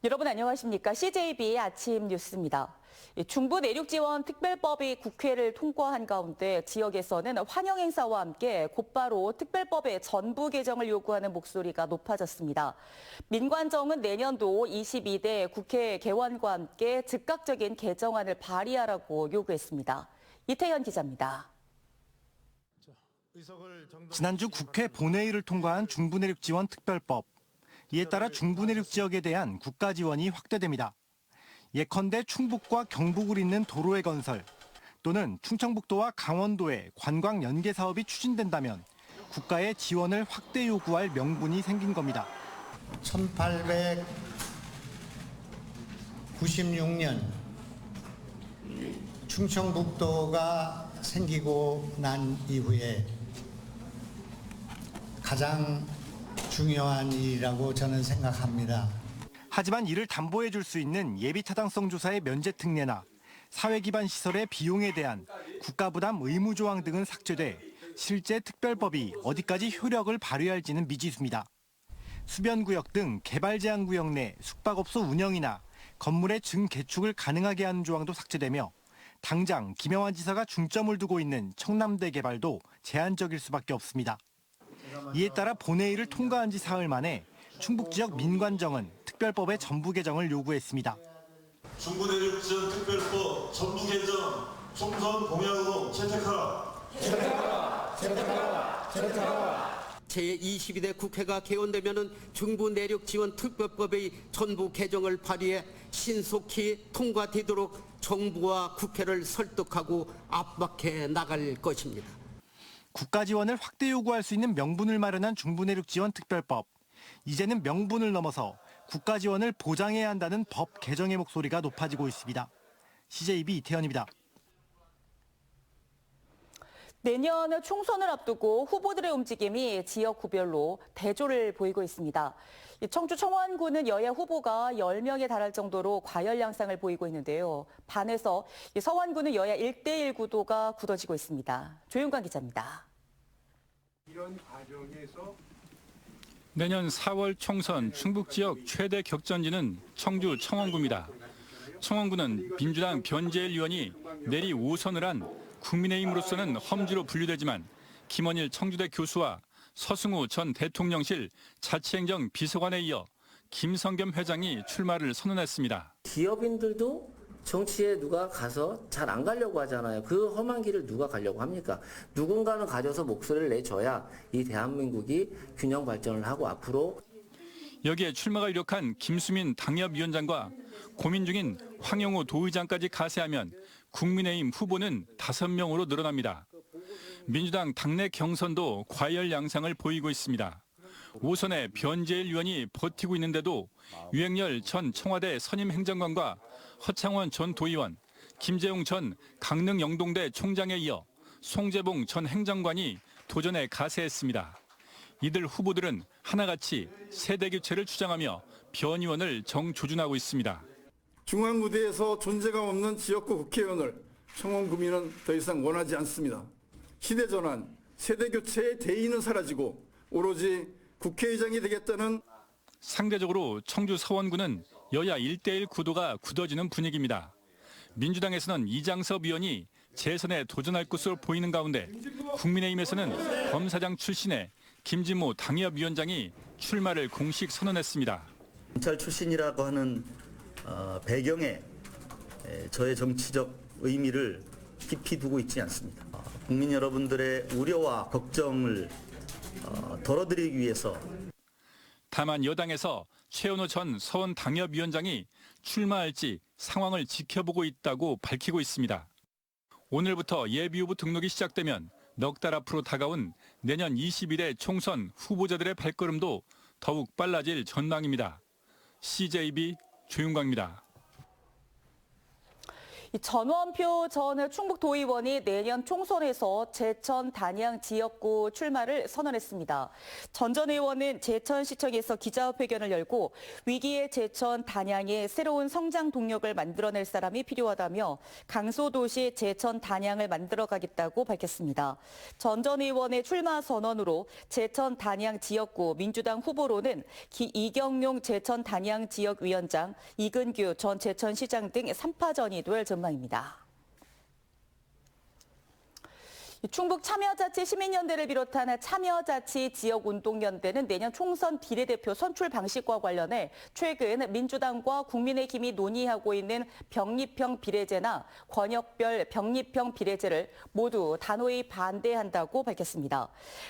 여러분 안녕하십니까? CJB 아침 뉴스입니다. 중부 내륙 지원 특별법이 국회를 통과한 가운데 지역에서는 환영 행사와 함께 곧바로 특별법의 전부 개정을 요구하는 목소리가 높아졌습니다. 민관정은 내년도 22대 국회 개원과 함께 즉각적인 개정안을 발의하라고 요구했습니다. 이태현 기자입니다. 지난주 국회 본회의를 통과한 중부 내륙 지원 특별법. 이에 따라 중부 내륙 지역에 대한 국가 지원이 확대됩니다. 예컨대 충북과 경북을 잇는 도로의 건설 또는 충청북도와 강원도의 관광 연계 사업이 추진된다면 국가의 지원을 확대 요구할 명분이 생긴 겁니다. 1896년 충청북도가 생기고 난 이후에 가장 중요한 일이라고 저는 생각합니다. 하지만 이를 담보해 줄 수 있는 예비타당성 조사의 면제 특례나 사회 기반 시설의 비용에 대한 국가 부담 의무 조항 등은 삭제돼 실제 특별법이 어디까지 효력을 발휘할지는 미지수입니다. 수변구역 등 개발 제한 구역 내 숙박업소 운영이나 건물의 증개축을 가능하게 하는 조항도 삭제되며 당장 김영환 지사가 중점을 두고 있는 청남대 개발도 제한적일 수밖에 없습니다. 이에 따라 본회의를 통과한 지 사흘 만에 충북 지역 민관정은 특별법의 전부 개정을 요구했습니다. 중부 내륙 지원 특별법 전부 개정 총선 공약으로 채택하라. 제22대 국회가 개원되면은 중부 내륙 지원 특별법의 전부 개정을 발의해 신속히 통과되도록 정부와 국회를 설득하고 압박해 나갈 것입니다. 국가 지원을 확대 요구할 수 있는 명분을 마련한 중부 내륙 지원 특별법. 이제는 명분을 넘어서 국가 지원을 보장해야 한다는 법 개정의 목소리가 높아지고 있습니다. CJB 이태현입니다. 내년 총선을 앞두고 후보들의 움직임이 지역 구별로 대조를 보이고 있습니다. 청주 청원구는 여야 후보가 10명에 달할 정도로 과열 양상을 보이고 있는데요. 반해서 서원구는 여야 1대1 구도가 굳어지고 있습니다. 조윤관 기자입니다. 이런 과정에서 내년 4월 총선 충북 지역 최대 격전지는 청주 청원구입니다. 청원구는 민주당 변재일 의원이 내리 5선을 한 국민의힘으로서는 험지로 분류되지만 김원일 청주대 교수와 서승우 전 대통령실 자치행정 비서관에 이어 김성겸 회장이 출마를 선언했습니다. 기업인들도 정치에 누가 가서 잘 안 가려고 하잖아요. 그 험한 길을 누가 가려고 합니까? 누군가는 가져서 목소리를 내줘야 이 대한민국이 균형 발전을 하고 앞으로. 여기에 출마가 유력한 김수민 당협위원장과 고민 중인 황영우 도의장까지 가세하면 국민의힘 후보는 5명으로 늘어납니다. 민주당 당내 경선도 과열 양상을 보이고 있습니다. 5선의 변재일 의원이 버티고 있는데도 유행열 전 청와대 선임 행정관과 허창원 전 도의원, 김재웅 전 강릉 영동대 총장에 이어 송재봉 전 행정관이 도전에 가세했습니다. 이들 후보들은 하나같이 세대 교체를 주장하며 변 의원을 정조준하고 있습니다. 중앙구대에서 존재감 없는 지역구 국회의원을 청원구민은 더 이상 원하지 않습니다. 시대전환, 세대교체의 대의는 사라지고 오로지 국회의장이 되겠다는. 상대적으로 청주 서원구는 여야 1대1 구도가 굳어지는 분위기입니다. 민주당에서는 이장섭 의원이 재선에 도전할 것으로 보이는 가운데 국민의힘에서는 검사장 출신의 김진모 당협위원장이 출마를 공식 선언했습니다. 검찰 출신이라고 하는 배경에 저의 정치적 의미를 깊이 두고 있지 않습니다. 국민 여러분들의 우려와 걱정을 덜어드리기 위해서. 다만 여당에서 최은호 전 서원 당협위원장이 출마할지 상황을 지켜보고 있다고 밝히고 있습니다. 오늘부터 예비후보 등록이 시작되면 넉 달 앞으로 다가온 내년 21대 총선 후보자들의 발걸음도 더욱 빨라질 전망입니다. CJB 조윤광입니다. 이 전원표 전 충북도의원이 내년 총선에서 제천 단양 지역구 출마를 선언했습니다. 전 전 의원은 제천시청에서 기자회견을 열고 위기의 제천 단양에 새로운 성장 동력을 만들어낼 사람이 필요하다며 강소도시 제천 단양을 만들어가겠다고 밝혔습니다. 전 전 의원의 출마 선언으로 제천 단양 지역구 민주당 후보로는 이경용 제천 단양 지역위원장, 이근규 전 제천시장 등 3파전이 될 전망입니다. 충북 참여자치 시민연대를 비롯한 참여자치 지역운동연대는 내년 총선 비례대표 선출 방식과 관련해 최근 민주당과 국민의힘이 논의하고 있는 병립형 비례제나 권역별 병립형 비례제를 모두 단호히 반대한다고 밝혔습니다.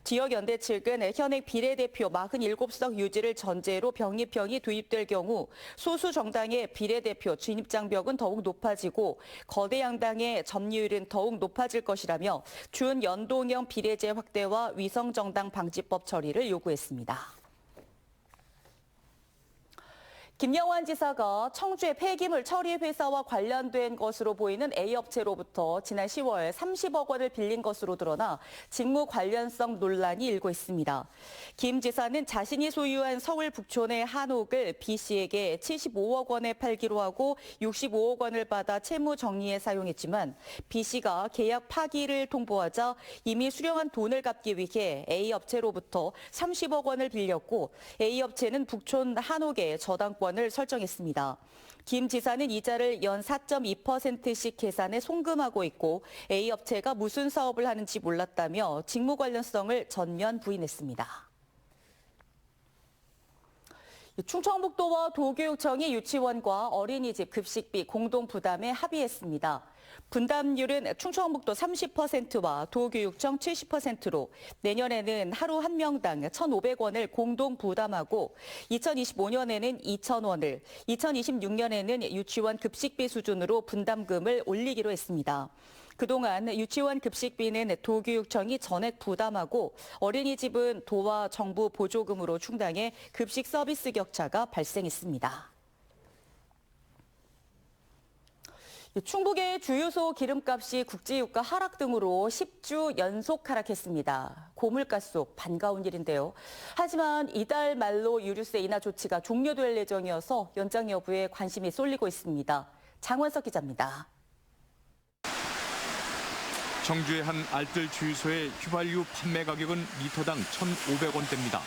지역연대 측은 현행 비례대표 47석 유지를 전제로 병립형이 도입될 경우 소수 정당의 비례대표 진입장벽은 더욱 높아지고 거대 양당의 점유율은 더욱 높아질 것이라며 준연동형 비례제 확대와 위성정당 방지법 처리를 요구했습니다. 김영환 지사가 청주의 폐기물 처리 회사와 관련된 것으로 보이는 A업체로부터 지난 10월 30억 원을 빌린 것으로 드러나 직무 관련성 논란이 일고 있습니다. 김 지사는 자신이 소유한 서울 북촌의 한옥을 B씨에게 75억 원에 팔기로 하고 65억 원을 받아 채무 정리에 사용했지만 B씨가 계약 파기를 통보하자 이미 수령한 돈을 갚기 위해 A업체로부터 30억 원을 빌렸고 A업체는 북촌 한옥에 저당권을 설정했습니다. 김 지사는 이자를 연 4.2%씩 계산해 송금하고 있고 A업체가 무슨 사업을 하는지 몰랐다며 직무 관련성을 전면 부인했습니다. 충청북도와 도교육청이 유치원과 어린이집 급식비 공동 부담에 합의했습니다. 분담률은 충청북도 30%와 도교육청 70%로 내년에는 하루 한 명당 1,500원을 공동 부담하고 2025년에는 2,000원을, 2026년에는 유치원 급식비 수준으로 분담금을 올리기로 했습니다. 그동안 유치원 급식비는 도교육청이 전액 부담하고 어린이집은 도와 정부 보조금으로 충당해 급식 서비스 격차가 발생했습니다. 충북의 주유소 기름값이 국제유가 하락 등으로 10주 연속 하락했습니다. 고물가 속 반가운 일인데요. 하지만 이달 말로 유류세 인하 조치가 종료될 예정이어서 연장 여부에 관심이 쏠리고 있습니다. 장원석 기자입니다. 청주의 한 알뜰 주유소의 휘발유 판매 가격은 리터당 1,500원대입니다.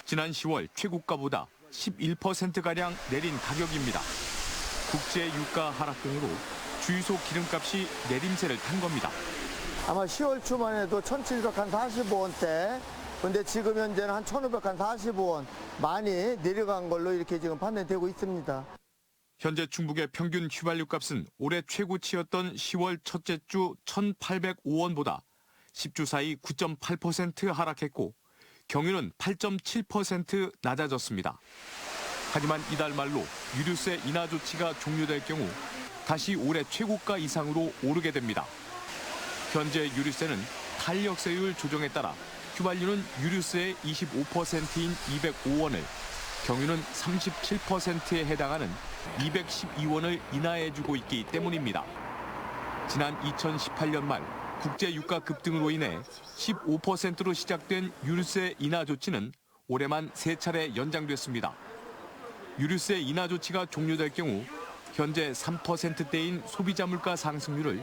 지난 10월 최고가보다 11%가량 내린 가격입니다. 국제 유가 하락 등으로 주유소 기름값이 내림세를 탄 겁니다. 아마 10월 초만 해도 1,745원대, 근데 지금 현재는 한 1,545원 많이 내려간 걸로 이렇게 지금 판단되고 있습니다. 현재 충북의 평균 휘발유 값은 올해 최고치였던 10월 첫째 주 1,805원보다 10주 사이 9.8% 하락했고 경유는 8.7% 낮아졌습니다. 하지만 이달 말로 유류세 인하 조치가 종료될 경우 다시 올해 최고가 이상으로 오르게 됩니다. 현재 유류세는 탄력세율 조정에 따라 휘발유는 유류세의 25%인 205원을, 경유는 37%에 해당하는 212원을 인하해주고 있기 때문입니다. 지난 2018년 말 국제 유가 급등으로 인해 15%로 시작된 유류세 인하 조치는 올해만 3차례 연장됐습니다. 유류세 인하 조치가 종료될 경우 현재 3%대인 소비자 물가 상승률을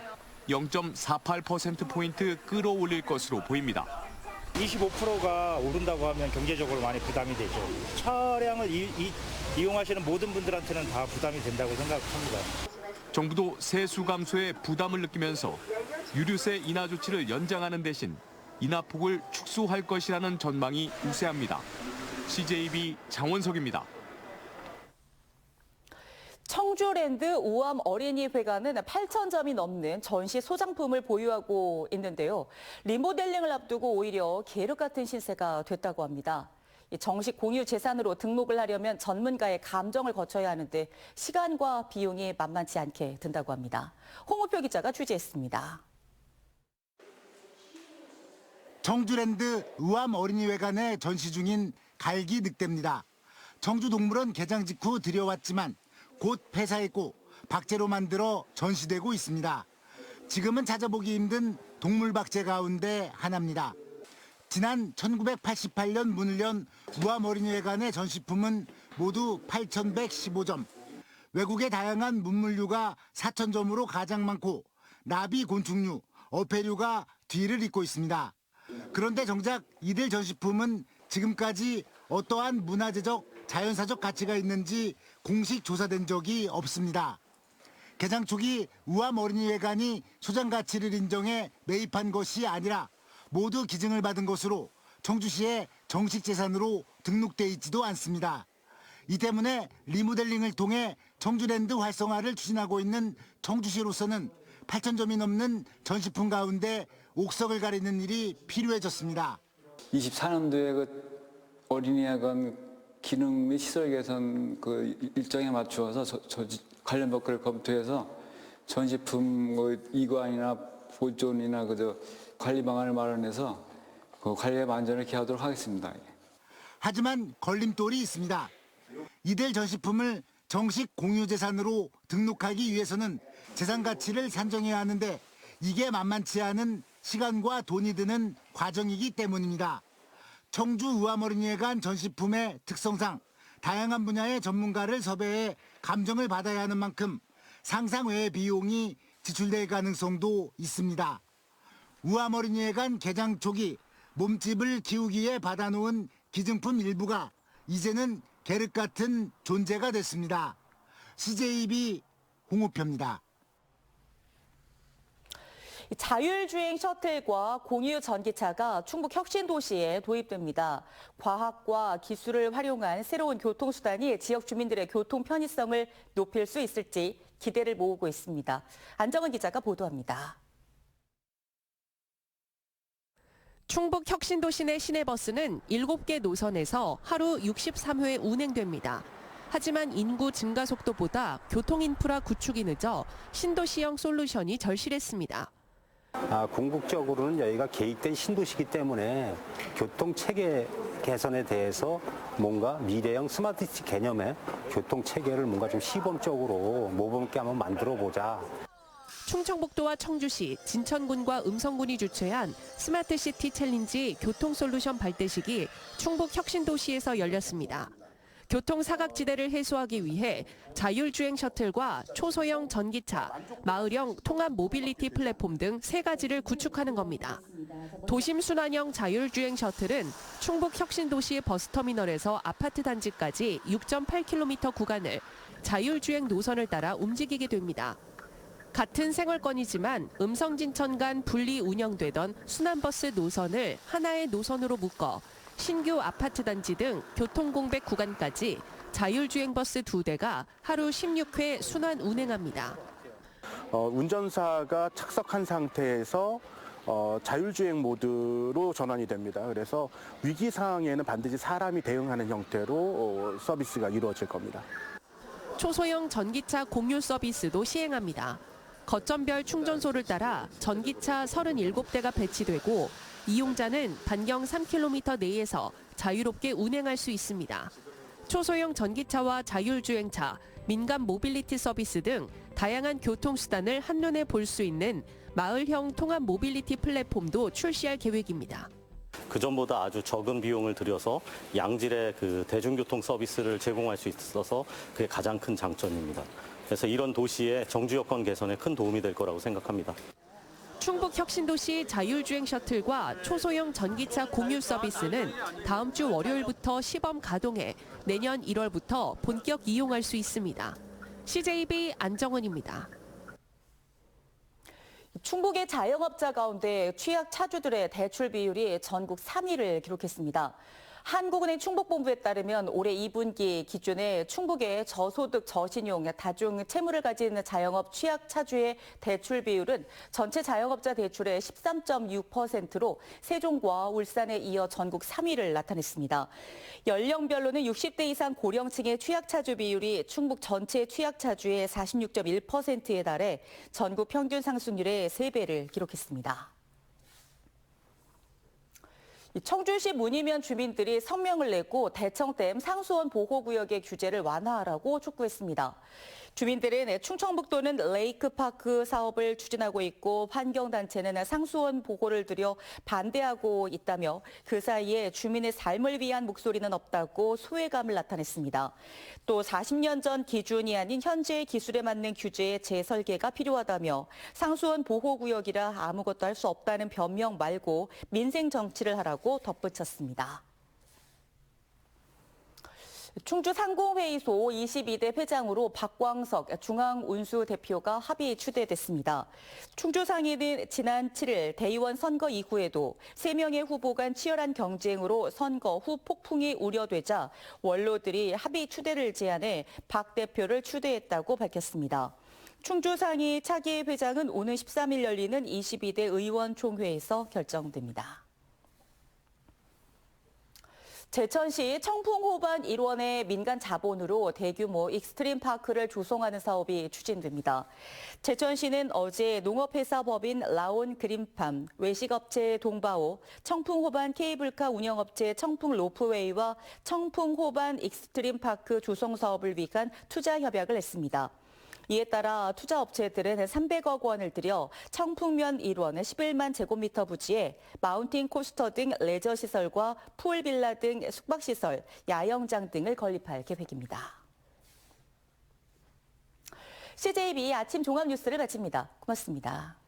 0.48%포인트 끌어올릴 것으로 보입니다. 25%가 오른다고 하면 경제적으로 많이 부담이 되죠. 차량을 이용하시는 모든 분들한테는 다 부담이 된다고 생각합니다. 정부도 세수 감소에 부담을 느끼면서 유류세 인하 조치를 연장하는 대신 인하폭을 축소할 것이라는 전망이 우세합니다. CJB 장원석입니다. 청주랜드 우암 어린이회관은 8,000점이 넘는 전시 소장품을 보유하고 있는데요. 리모델링을 앞두고 오히려 계륵 같은 신세가 됐다고 합니다. 정식 공유 재산으로 등록을 하려면 전문가의 감정을 거쳐야 하는데 시간과 비용이 만만치 않게 든다고 합니다. 홍우표 기자가 취재했습니다. 청주랜드 우암 어린이회관에 전시 중인 갈기 늑대입니다. 청주동물원 개장 직후 들여왔지만 곧 폐사했고 박제로 만들어 전시되고 있습니다. 지금은 찾아보기 힘든 동물 박제 가운데 하나입니다. 지난 1988년 문을 연 우암어린이회관의 전시품은 모두 8,115점. 외국의 다양한 문물류가 4,000점으로 가장 많고 나비 곤충류, 어패류가 뒤를 잇고 있습니다. 그런데 정작 이들 전시품은 지금까지 어떠한 문화재적, 자연사적 가치가 있는지 공식 조사된 적이 없습니다. 개장 초기 우암어린이회관이 소장 가치를 인정해 매입한 것이 아니라 모두 기증을 받은 것으로 청주시의 정식 재산으로 등록돼 있지도 않습니다. 이 때문에 리모델링을 통해 청주랜드 활성화를 추진하고 있는 청주시로서는 8,000점이 넘는 전시품 가운데 옥석을 가리는 일이 필요해졌습니다. 24년도에 그 어린이회관 기능 및 시설 개선 그 일정에 맞추어서 관련 법규를 검토해서 전시품 이관이나 보존이나 그저 관리 방안을 마련해서 그 관리의 만전을 기하도록 하겠습니다. 하지만 걸림돌이 있습니다. 이들 전시품을 정식 공유재산으로 등록하기 위해서는 재산 가치를 산정해야 하는데 이게 만만치 않은 시간과 돈이 드는 과정이기 때문입니다. 청주 우암어린이회관 전시품의 특성상 다양한 분야의 전문가를 섭외해 감정을 받아야 하는 만큼 상상 외의 비용이 지출될 가능성도 있습니다. 우암어린이회관 개장 초기 몸집을 키우기에 받아놓은 기증품 일부가 이제는 계륵 같은 존재가 됐습니다. CJB 홍우표입니다. 자율주행 셔틀과 공유 전기차가 충북 혁신도시에 도입됩니다. 과학과 기술을 활용한 새로운 교통수단이 지역 주민들의 교통 편의성을 높일 수 있을지 기대를 모으고 있습니다. 안정은 기자가 보도합니다. 충북 혁신도시 내 시내버스는 7개 노선에서 하루 63회 운행됩니다. 하지만 인구 증가 속도보다 교통 인프라 구축이 늦어 신도시형 솔루션이 절실했습니다. 궁극적으로는 여기가 계획된 신도시이기 때문에 교통 체계 개선에 대해서 뭔가 미래형 스마트시티 개념의 교통 체계를 뭔가 좀 시범적으로 모범있게 한번 만들어 보자. 충청북도와 청주시, 진천군과 음성군이 주최한 스마트시티 챌린지 교통솔루션 발대식이 충북 혁신도시에서 열렸습니다. 교통 사각지대를 해소하기 위해 자율주행 셔틀과 초소형 전기차, 마을형 통합 모빌리티 플랫폼 등 3가지를 구축하는 겁니다. 도심 순환형 자율주행 셔틀은 충북 혁신도시 버스터미널에서 아파트 단지까지 6.8km 구간을 자율주행 노선을 따라 움직이게 됩니다. 같은 생활권이지만 음성진천 간 분리 운영되던 순환버스 노선을 하나의 노선으로 묶어 신규 아파트 단지 등 교통공백 구간까지 자율주행버스 2대가 하루 16회 순환 운행합니다. 운전사가 착석한 상태에서 자율주행 모드로 전환이 됩니다. 그래서 위기 상황에는 반드시 사람이 대응하는 형태로 서비스가 이루어질 겁니다. 초소형 전기차 공유 서비스도 시행합니다. 거점별 충전소를 따라 전기차 37대가 배치되고 이용자는 반경 3km 내에서 자유롭게 운행할 수 있습니다. 초소형 전기차와 자율주행차, 민간 모빌리티 서비스 등 다양한 교통수단을 한눈에 볼 수 있는 마을형 통합 모빌리티 플랫폼도 출시할 계획입니다. 그전보다 아주 적은 비용을 들여서 양질의 대중교통 서비스를 제공할 수 있어서 그게 가장 큰 장점입니다. 그래서 이런 도시의 정주 여건 개선에 큰 도움이 될 거라고 생각합니다. 충북 혁신도시 자율주행 셔틀과 초소형 전기차 공유 서비스는 다음 주 월요일부터 시범 가동해 내년 1월부터 본격 이용할 수 있습니다. CJB 안정은입니다. 충북의 자영업자 가운데 취약 차주들의 대출 비율이 전국 3위를 기록했습니다. 한국은행 충북본부에 따르면 올해 2분기 기준에 충북의 저소득 저신용 다중 채무를 가진 자영업 취약 차주의 대출 비율은 전체 자영업자 대출의 13.6%로 세종과 울산에 이어 전국 3위를 나타냈습니다. 연령별로는 60대 이상 고령층의 취약 차주 비율이 충북 전체 취약 차주의 46.1%에 달해 전국 평균 상승률의 3배를 기록했습니다. 청주시 문이면 주민들이 성명을 내고 대청댐 상수원 보호구역의 규제를 완화하라고 촉구했습니다. 주민들은 충청북도는 레이크파크 사업을 추진하고 있고 환경단체는 상수원 보호를 들여 반대하고 있다며 그 사이에 주민의 삶을 위한 목소리는 없다고 소외감을 나타냈습니다. 또 40년 전 기준이 아닌 현재의 기술에 맞는 규제의 재설계가 필요하다며 상수원 보호구역이라 아무것도 할 수 없다는 변명 말고 민생 정치를 하라고 덧붙였습니다. 충주 상공회의소 22대 회장으로 박광석 중앙운수대표가 합의 추대됐습니다. 충주상인은 지난 7일 대의원 선거 이후에도 3명의 후보 간 치열한 경쟁으로 선거 후 폭풍이 우려되자 원로들이 합의 추대를 제안해 박 대표를 추대했다고 밝혔습니다. 충주상이 차기 회장은 오늘 13일 열리는 22대 의원총회에서 결정됩니다. 제천시 청풍호반 일원의 민간 자본으로 대규모 익스트림 파크를 조성하는 사업이 추진됩니다. 제천시는 어제 농업회사 법인 라온 그린팜, 외식업체 동바오, 청풍호반 케이블카 운영업체 청풍로프웨이와 청풍호반 익스트림 파크 조성 사업을 위한 투자 협약을 했습니다. 이에 따라 투자업체들은 300억 원을 들여 청풍면 1원 11만 제곱미터 부지에 마운틴 코스터 등 레저시설과 풀빌라 등 숙박시설, 야영장 등을 건립할 계획입니다. CJB 아침 종합뉴스를 마칩니다. 고맙습니다.